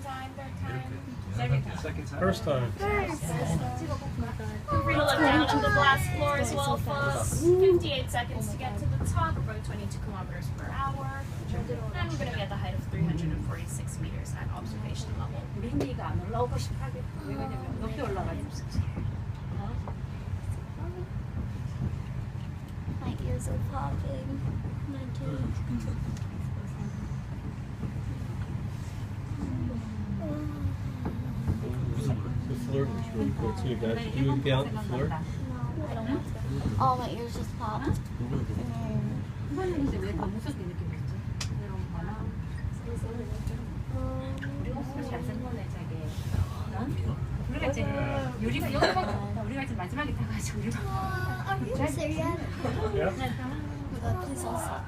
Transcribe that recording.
time, third time? Second time. First time. Feel free to look down on the glass floor as well, folks. 58 seconds to get to the top, about 22 kilometers per hour. And we're going to be at the height of 346 meters at observation level. 민니가 안 올라오고 싶어 하겠다. 왜냐면 높이 올라가지고. My ears are popping. Mine too. The flirt was really cool too, guys. Did you count the flirt? No, I don't want to. Oh, my ears just popped. 이번에는 이제 왜 더 무섭게 느껴졌지? 이런 거나 우리가 super 잘생 거네 저게. 우리가 이제 요리가 여기밖에 없다. 우리가 이제 마지막에 타가지고 우리가. Are you serious? Yeah. Please don't stop.